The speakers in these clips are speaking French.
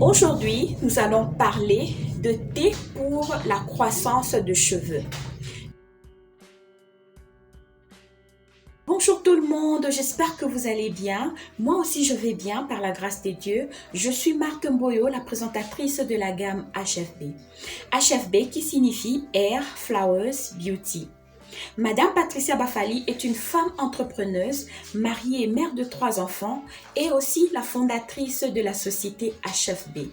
Aujourd'hui, nous allons parler de thé pour la croissance de cheveux. Bonjour tout le monde, j'espère que vous allez bien. Moi aussi je vais bien par la grâce de Dieu. Je suis Marthe Mboyo, la présentatrice de la gamme HFB. HFB qui signifie Hair Flowers Beauty. Madame Patricia Bafali est une femme entrepreneuse, mariée et mère de 3 enfants et aussi la fondatrice de la société HFB.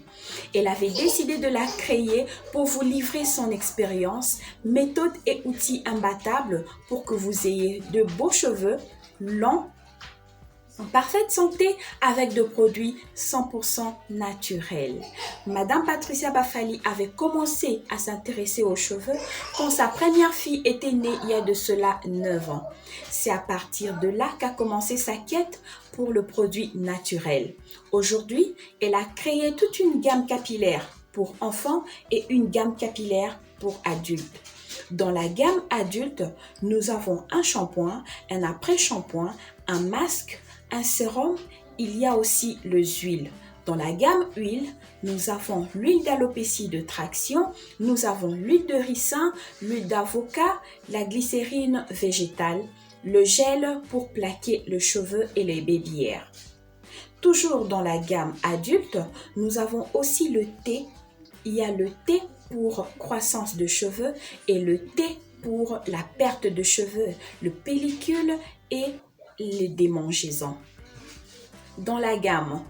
Elle avait décidé de la créer pour vous livrer son expérience, méthodes et outils imbattables pour que vous ayez de beaux cheveux longs, en parfaite santé avec des produits 100% naturels. Madame Patricia Bafali avait commencé à s'intéresser aux cheveux quand sa première fille était née il y a de cela 9 ans. C'est à partir de là qu'a commencé sa quête pour le produit naturel. Aujourd'hui, elle a créé toute une gamme capillaire pour enfants et une gamme capillaire pour adultes. Dans la gamme adulte, nous avons un shampoing, un après-shampoing, un masque, un sérum, il y a aussi les huiles. Dans la gamme huile, nous avons l'huile d'alopécie de traction, nous avons l'huile de ricin, l'huile d'avocat, la glycérine végétale, le gel pour plaquer le cheveu et les baby hairs. Toujours dans la gamme adulte, nous avons aussi le thé. Il y a le thé pour croissance de cheveux et le thé pour la perte de cheveux, le pellicule et les démangeaisons. Dans la gamme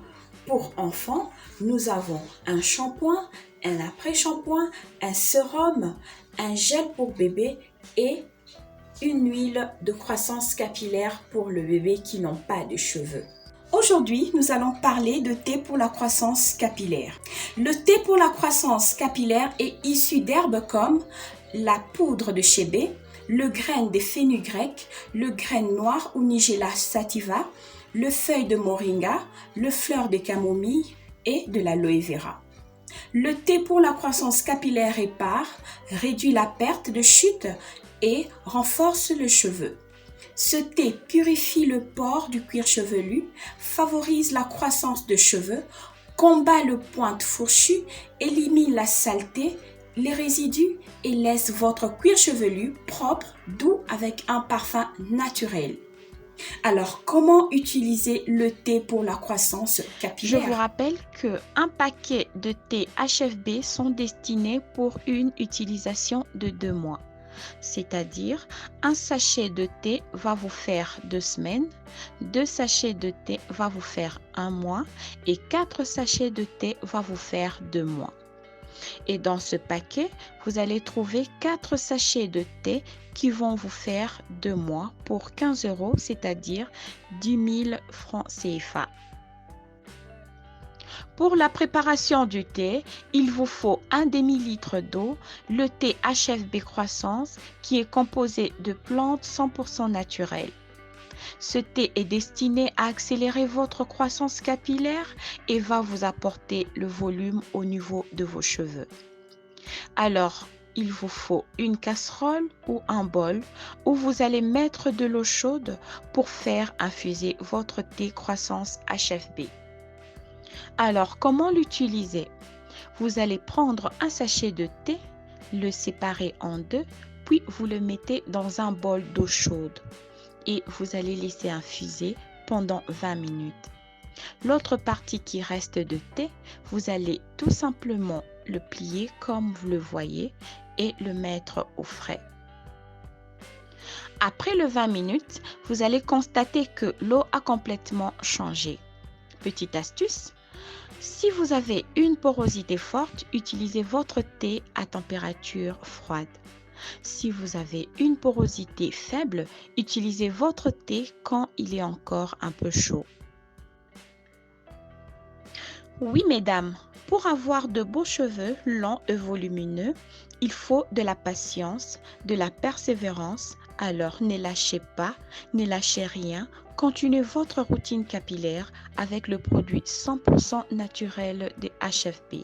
pour enfants, nous avons un shampoing, un après-shampoing, un sérum, un gel pour bébé et une huile de croissance capillaire pour le bébé qui n'ont pas de cheveux. Aujourd'hui, nous allons parler de thé pour la croissance capillaire. Le thé pour la croissance capillaire est issu d'herbes comme la poudre de chébé, le grain de fenugrec, le grain noir ou Nigella sativa, le feuille de moringa, le fleur de camomille et de l'aloe vera. Le thé pour la croissance capillaire épars réduit la perte de chute et renforce le cheveu. Ce thé purifie le pore du cuir chevelu, favorise la croissance de cheveux, combat le pointe fourchu, élimine la saleté, les résidus et laisse votre cuir chevelu propre, doux avec un parfum naturel. Alors, comment utiliser le thé pour la croissance capillaire? Je vous rappelle qu'un paquet de thé HFB sont destinés pour une utilisation de 2 mois. C'est-à-dire, un sachet de thé va vous faire 2 semaines, 2 sachets de thé va vous faire 1 mois et 4 sachets de thé va vous faire 2 mois. Et dans ce paquet, vous allez trouver 4 sachets de thé qui vont vous faire 2 mois pour 15 €, c'est-à-dire 10 000 francs CFA. Pour la préparation du thé, il vous faut un demi-litre d'eau, le thé HFB Croissance qui est composé de plantes 100% naturelles. Ce thé est destiné à accélérer votre croissance capillaire et va vous apporter le volume au niveau de vos cheveux. Alors, il vous faut une casserole ou un bol où vous allez mettre de l'eau chaude pour faire infuser votre thé croissance HFB. Alors, comment l'utiliser? Vous allez prendre un sachet de thé, le séparer en 2, puis vous le mettez dans un bol d'eau chaude et vous allez laisser infuser pendant 20 minutes. L'autre partie qui reste de thé, vous allez tout simplement le plier comme vous le voyez et le mettre au frais. Après le 20 minutes, vous allez constater que l'eau a complètement changé. Petite astuce, si vous avez une porosité forte, utilisez votre thé à température froide. Si vous avez une porosité faible, utilisez votre thé quand il est encore un peu chaud. Oui, mesdames, pour avoir de beaux cheveux longs et volumineux, il faut de la patience, de la persévérance. Alors ne lâchez pas, ne lâchez rien. Continuez votre routine capillaire avec le produit 100% naturel de HFB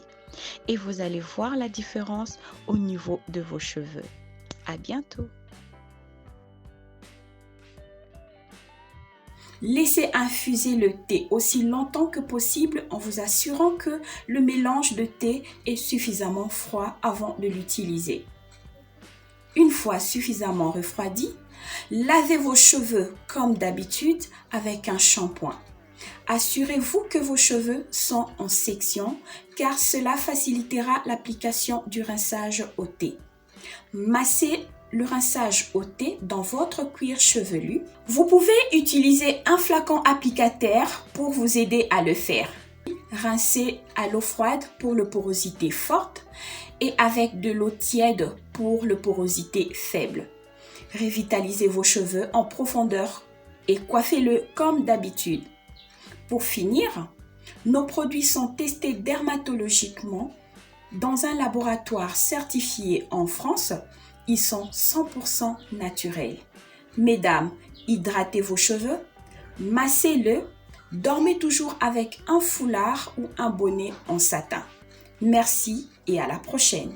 et vous allez voir la différence au niveau de vos cheveux. À bientôt. Laissez infuser le thé aussi longtemps que possible en vous assurant que le mélange de thé est suffisamment froid avant de l'utiliser. Une fois suffisamment refroidi, lavez vos cheveux comme d'habitude avec un shampoing. Assurez-vous que vos cheveux sont en section car cela facilitera l'application du rinçage au thé. Massez le rinçage au thé dans votre cuir chevelu. Vous pouvez utiliser un flacon applicateur pour vous aider à le faire. Rincez à l'eau froide pour la porosité forte et avec de l'eau tiède pour la porosité faible. Revitalisez vos cheveux en profondeur et coiffez-le comme d'habitude. Pour finir, nos produits sont testés dermatologiquement dans un laboratoire certifié en France. Ils sont 100% naturels. Mesdames, hydratez vos cheveux, massez-le, dormez toujours avec un foulard ou un bonnet en satin. Merci et à la prochaine.